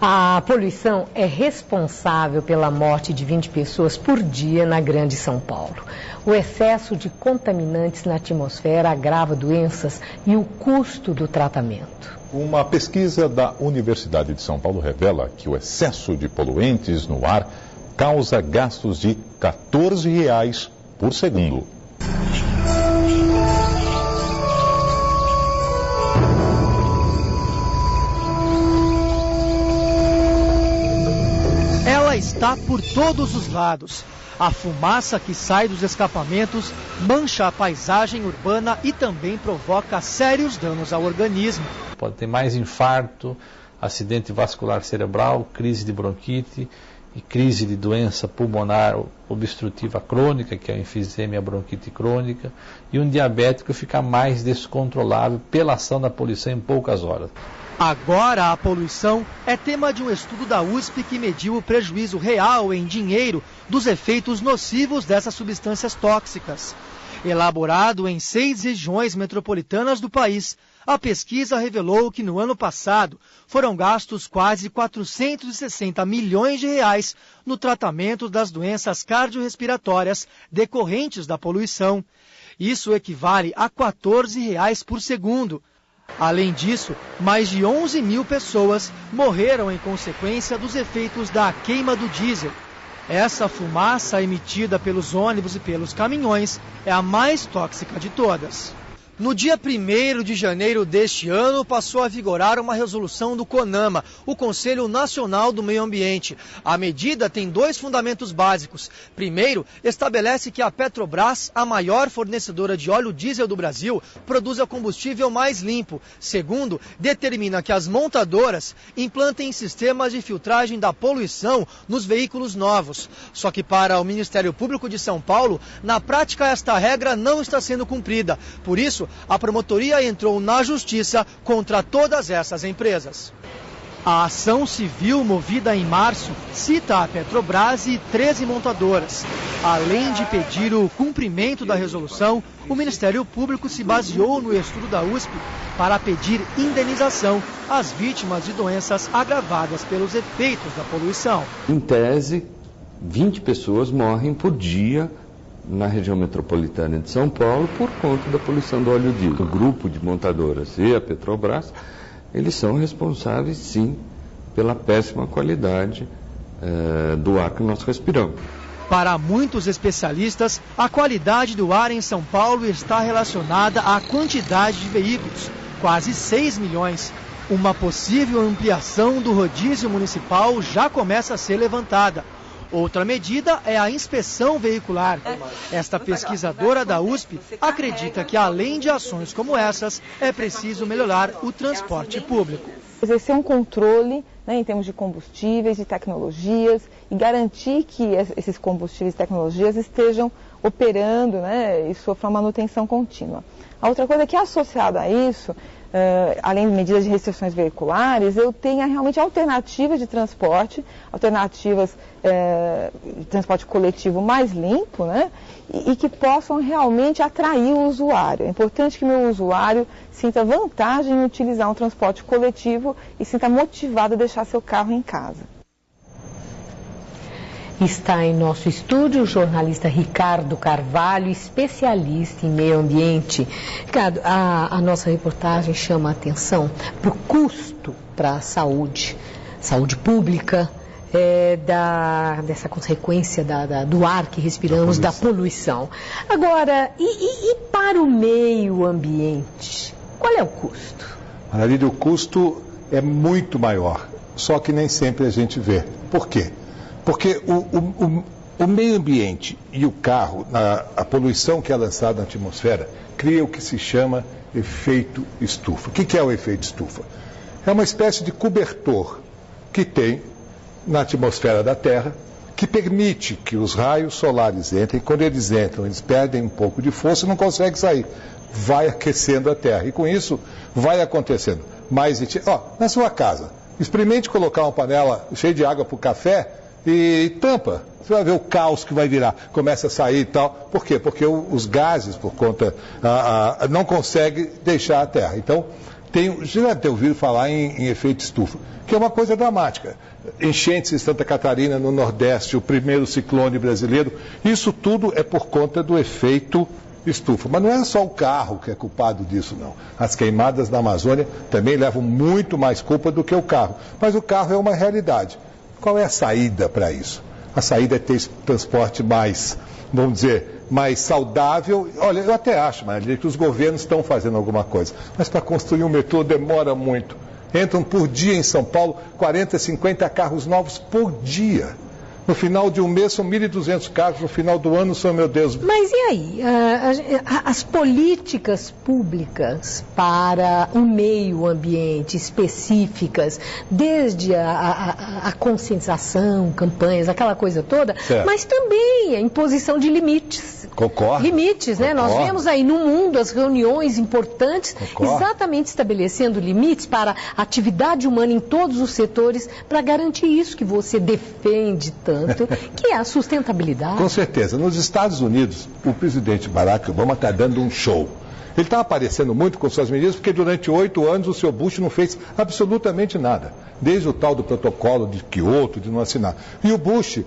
A poluição é responsável pela morte de 20 pessoas por dia na Grande São Paulo. O excesso de contaminantes na atmosfera agrava doenças e o custo do tratamento. Uma pesquisa da Universidade de São Paulo revela que o excesso de poluentes no ar causa gastos de R$ 14 por segundo. Ela está por todos os lados. A fumaça que sai dos escapamentos mancha a paisagem urbana e também provoca sérios danos ao organismo. Pode ter mais infarto, acidente vascular cerebral, crise de bronquite e crise de doença pulmonar obstrutiva crônica, que é a enfisema e a bronquite crônica, e um diabético fica mais descontrolável pela ação da poluição em poucas horas. Agora a poluição é tema de um estudo da USP que mediu o prejuízo real em dinheiro dos efeitos nocivos dessas substâncias tóxicas. Elaborado em 6 regiões metropolitanas do país, a pesquisa revelou que no ano passado foram gastos quase 460 milhões de reais no tratamento das doenças cardiorrespiratórias decorrentes da poluição. Isso equivale a R$ 14 por segundo. Além disso, mais de 11 mil pessoas morreram em consequência dos efeitos da queima do diesel. Essa fumaça emitida pelos ônibus e pelos caminhões é a mais tóxica de todas. No dia 1º de janeiro deste ano, passou a vigorar uma resolução do CONAMA, o Conselho Nacional do Meio Ambiente. A medida tem 2 fundamentos básicos. Primeiro, estabelece que a Petrobras, a maior fornecedora de óleo diesel do Brasil, produza combustível mais limpo. Segundo, determina que as montadoras implantem sistemas de filtragem da poluição nos veículos novos. Só que para o Ministério Público de São Paulo, na prática esta regra não está sendo cumprida. Por isso, a promotoria entrou na justiça contra todas essas empresas. A ação civil movida em março cita a Petrobras e 13 montadoras. Além de pedir o cumprimento da resolução, o Ministério Público se baseou no estudo da USP para pedir indenização às vítimas de doenças agravadas pelos efeitos da poluição. Em tese, 20 pessoas morrem por dia na região metropolitana de São Paulo por conta da poluição do óleo diesel. O grupo de montadoras e a Petrobras, eles são responsáveis, sim, pela péssima qualidade do ar que nós respiramos. Para muitos especialistas, a qualidade do ar em São Paulo está relacionada à quantidade de veículos, quase 6 milhões. Uma possível ampliação do rodízio municipal já começa a ser levantada. Outra medida é a inspeção veicular. Esta pesquisadora da USP acredita que, além de ações como essas, é preciso melhorar o transporte público. Exercer um controle, em termos de combustíveis e tecnologias e garantir que esses combustíveis e tecnologias estejam operando, e sofram manutenção contínua. A outra coisa é que, associada a isso, além de medidas de restrições veiculares, eu tenha realmente alternativas de transporte, alternativas de transporte coletivo mais limpo, e que possam realmente atrair o usuário. É importante que o meu usuário sinta vantagem em utilizar um transporte coletivo e sinta motivado a deixar seu carro em casa. Está em nosso estúdio o jornalista Ricardo Carvalho, especialista em meio ambiente. Ricardo, a nossa reportagem chama a atenção para o custo para a saúde pública, dessa consequência do ar que respiramos, da poluição. Agora, e para o meio ambiente, qual é o custo? Maravilha, o custo é muito maior, só que nem sempre a gente vê. Por quê? Porque o meio ambiente e o carro, a poluição que é lançada na atmosfera, cria o que se chama efeito estufa. O que é o efeito estufa? É uma espécie de cobertor que tem na atmosfera da Terra, que permite que os raios solares entrem. Quando eles entram, eles perdem um pouco de força e não conseguem sair. Vai aquecendo a Terra. E com isso, vai acontecendo mais... na sua casa, experimente colocar uma panela cheia de água para o café e tampa. Você vai ver o caos que vai virar. Começa a sair e tal. Por quê? Porque os gases, por conta... não conseguem deixar a Terra. Então, Já deve ter ouvido falar em efeito estufa, que é uma coisa dramática. Enchentes em Santa Catarina, no Nordeste, o primeiro ciclone brasileiro, isso tudo é por conta do efeito estufa. Mas não é só o carro que é culpado disso, não. As queimadas na Amazônia também levam muito mais culpa do que o carro. Mas o carro é uma realidade. Qual é a saída para isso? A saída é ter esse transporte mais, vamos dizer, mais saudável. Olha, eu até acho, Maria, que os governos estão fazendo alguma coisa. Mas para construir um metrô demora muito. Entram por dia em São Paulo 40, 50 carros novos por dia. No final de um mês são 1.200 carros, no final do ano são, meu Deus... Mas e aí? As políticas públicas para o meio ambiente específicas, desde a conscientização, campanhas, aquela coisa toda, certo, mas também a imposição de limites. Concordo. Limites, né? Concordo. Nós vemos aí no mundo as reuniões importantes, concordo, exatamente estabelecendo limites para a atividade humana em todos os setores, para garantir isso que você defende tanto, que é a sustentabilidade. Com certeza. Nos Estados Unidos, o presidente Barack Obama está dando um show. Ele está aparecendo muito com suas medidas, porque durante 8 anos o seu Bush não fez absolutamente nada. Desde o tal do protocolo de Kyoto, de não assinar. E o Bush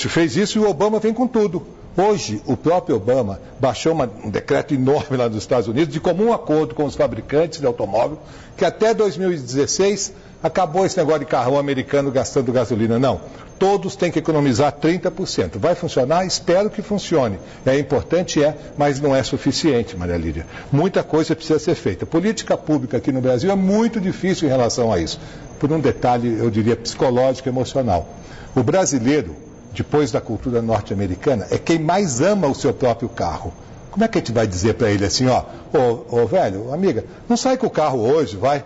fez isso e o Obama vem com tudo. Hoje, o próprio Obama baixou um decreto enorme lá nos Estados Unidos, de comum acordo com os fabricantes de automóvel, que até 2016 acabou esse negócio de carrão americano gastando gasolina. Não. Todos têm que economizar 30%. Vai funcionar? Espero que funcione. É importante, mas não é suficiente, Maria Lídia. Muita coisa precisa ser feita. Política pública aqui no Brasil é muito difícil em relação a isso. Por um detalhe, eu diria, psicológico e emocional. O brasileiro, depois da cultura norte-americana, é quem mais ama o seu próprio carro. Como é que a gente vai dizer para ele assim, ô velho, amiga, não sai com o carro hoje, vai?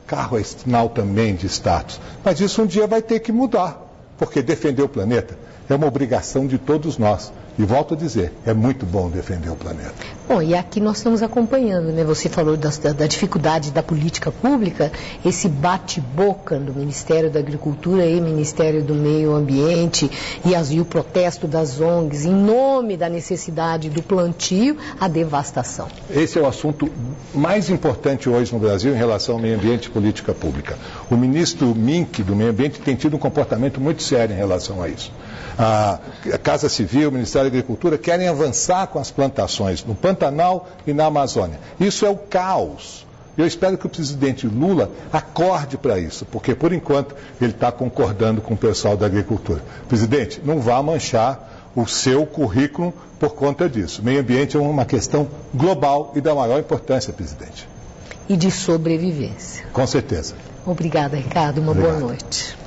Carro é sinal também de status. Mas isso um dia vai ter que mudar. Porque defender o planeta é uma obrigação de todos nós. E volto a dizer, é muito bom defender o planeta. Bom, e aqui nós estamos acompanhando, né? Você falou da dificuldade da política pública, esse bate-boca do Ministério da Agricultura e Ministério do Meio Ambiente e o protesto das ONGs em nome da necessidade do plantio, a devastação. Esse é o assunto mais importante hoje no Brasil em relação ao meio ambiente e política pública. O ministro Mink do Meio Ambiente tem tido um comportamento muito sério em relação a isso. A Casa Civil, o Ministério da Agricultura querem avançar com as plantações no Pantanal e na Amazônia. Isso é o caos. Eu espero que o presidente Lula acorde para isso, porque por enquanto ele está concordando com o pessoal da agricultura. Presidente, não vá manchar o seu currículo por conta disso. Meio ambiente é uma questão global e da maior importância, presidente. E de sobrevivência. Com certeza. Obrigada, Ricardo. Uma boa noite.